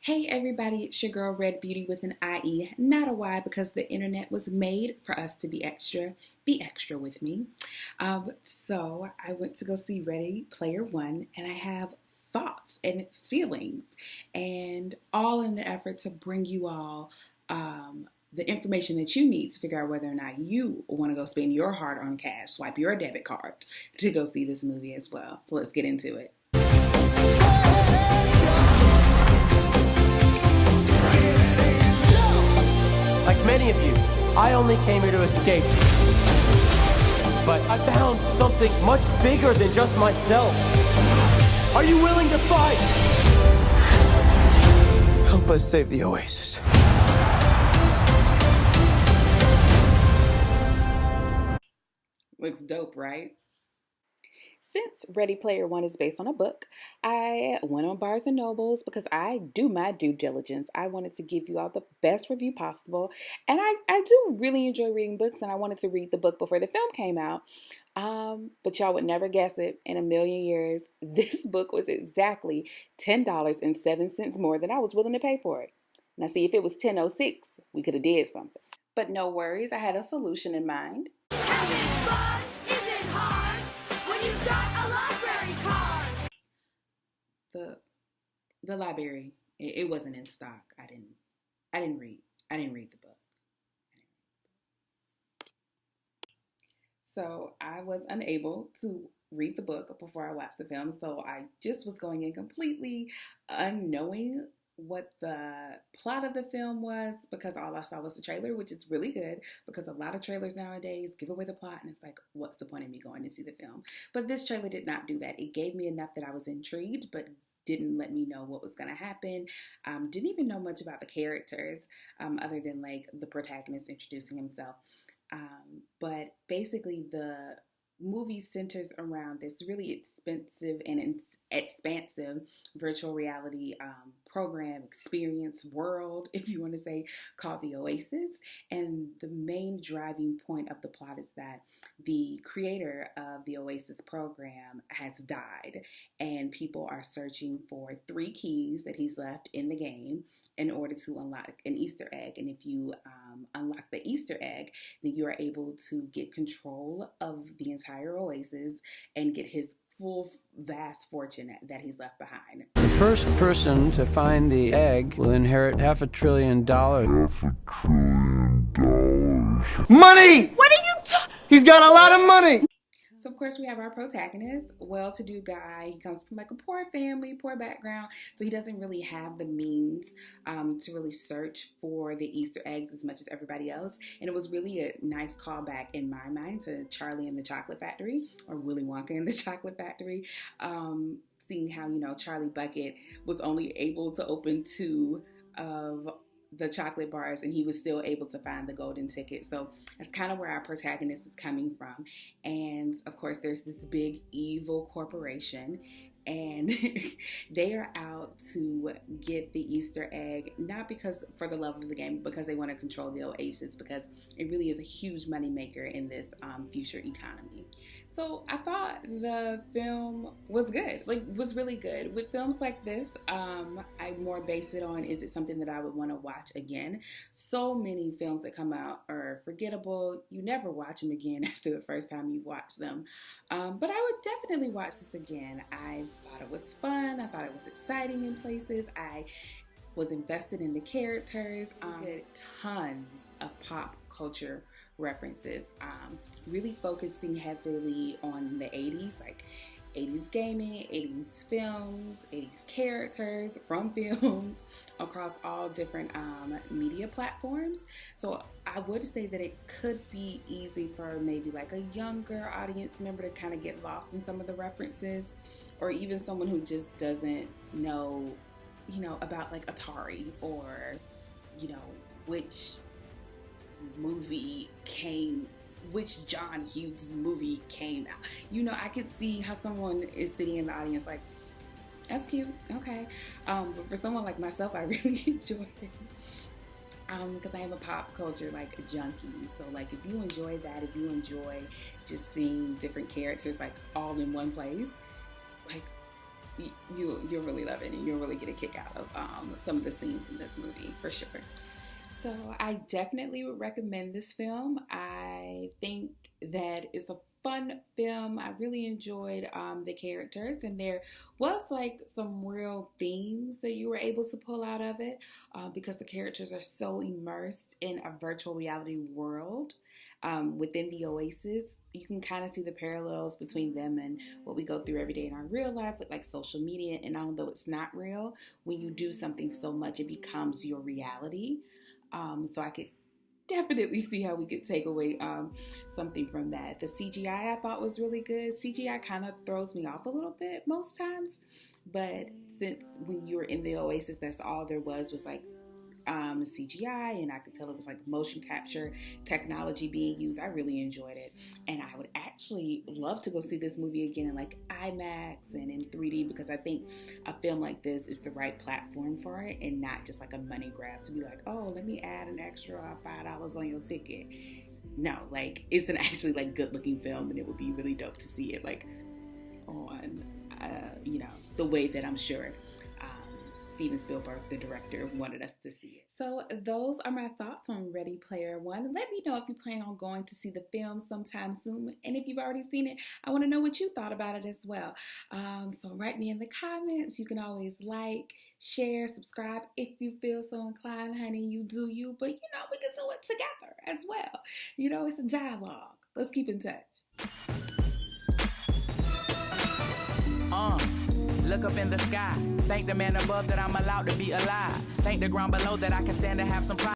Hey everybody, it's your girl Red Beauty with an IE, not a Y, because the internet was made for us to be extra. Be extra with me. So I went to go see Ready Player One, and I have thoughts and feelings, and all in the effort to bring you all the information that you need to figure out whether or not you want to go spend your hard-earned cash, swipe your debit card to go see this movie as well. So let's get into it. Like many of you, I only came here to escape. But I found something much bigger than just myself. Are you willing to fight? Help us save the Oasis. Looks dope, right? Since Ready Player One is based on a book, I went on Barnes& and Nobles because I do my due diligence. I wanted to give you all the best review possible. And I do really enjoy reading books, and I wanted to read the book before the film came out. But y'all would never guess it in a million years. This book was exactly $10.07 more than I was willing to pay for it. Now see, if it was $10.06, we could have did something. But no worries, I had a solution in mind. Having fun isn't hard when you've got a library card. The library, it wasn't in stock. I didn't read the book. So I was unable to read the book before I watched the film. So I just was going in completely unknowing what the plot of the film was, because all I saw was the trailer, which is really good because a lot of trailers nowadays give away the plot, and it's like, what's the point of me going to see the film? But this trailer did not do that. It gave me enough that I was intrigued, but didn't let me know what was going to happen. Didn't even know much about the characters, other than like the protagonist introducing himself. But basically the movie centers around this really expensive and expansive virtual reality program, experience, world, if you want to say, called the Oasis. And the main driving point of the plot is that the creator of the Oasis program has died, and people are searching for 3 keys that he's left in the game in order to unlock an Easter egg. And if you unlock the Easter egg, then you are able to get control of the entire Oasis and get his full vast fortune that he's left behind. The first person to find the egg will inherit $500 billion. Money! What are you talking? He's got a lot of money! So of course we have our protagonist, well-to-do guy. He comes from like a poor family, poor background, so he doesn't really have the means to really search for the Easter eggs as much as everybody else. And it was really a nice callback in my mind to Charlie and the Chocolate Factory, or Willy Wonka and the Chocolate Factory. Seeing how, Charlie Bucket was only able to open 2 of the chocolate bars, and he was still able to find the golden ticket. So that's kind of where our protagonist is coming from. And of course there's this big evil corporation, and they are out to get the Easter egg, not because for the love of the game, but because they want to control the Oasis, because it really is a huge money maker in this future economy. So I thought the film was good, was really good. With films like this, I more base it on, is it something that I would want to watch again? So many films that come out are forgettable. You never watch them again after the first time you watch them. But I would definitely watch this again. I thought it was fun. I thought it was exciting in places. I was invested in the characters. Tons of pop culture references, really focusing heavily on the 80s, like 80s gaming, 80s films, 80s characters from films across all different media platforms. So I would say that it could be easy for maybe like a younger audience member to kind of get lost in some of the references, or even someone who just doesn't know, about like Atari, or, which John Hughes movie came out. I could see how someone is sitting in the audience like, that's cute, okay. But for someone like myself, I really enjoy it. Because I am a pop culture junkie. So if you enjoy that, if you enjoy just seeing different characters all in one place, you'll really love it, and you'll really get a kick out of some of the scenes in this movie for sure. So I definitely would recommend this film. I think that it's a fun film. I really enjoyed the characters, and there was like some real themes that you were able to pull out of it because the characters are so immersed in a virtual reality world within the Oasis. You can kind of see the parallels between them and what we go through every day in our real life with like social media. And although it's not real, when you do something so much, it becomes your reality. So I could definitely see how we could take away something from that. The CGI I thought was really good. CGI kind of throws me off a little bit most times, but since when you were in the Oasis, that's all there was like CGI, and I could tell it was like motion capture technology being used. I really enjoyed it, and I would actually love to go see this movie again in like IMAX and in 3D, because I think a film like this is the right platform for it, and not just like a money grab to be like, oh, let me add an extra $5 on your ticket. No, like it's an actually like good looking film, and it would be really dope to see it like on the way that I'm sure Steven Spielberg, the director, wanted us to see it. So those are my thoughts on Ready Player One. Let me know if you plan on going to see the film sometime soon. And if you've already seen it, I want to know what you thought about it as well. So write me in the comments. You can always like, share, subscribe if you feel so inclined, honey. You do you. But, we can do it together as well. It's a dialogue. Let's keep in touch. Look up in the sky. Thank the man above that I'm allowed to be alive. Thank the ground below that I can stand and have some pride.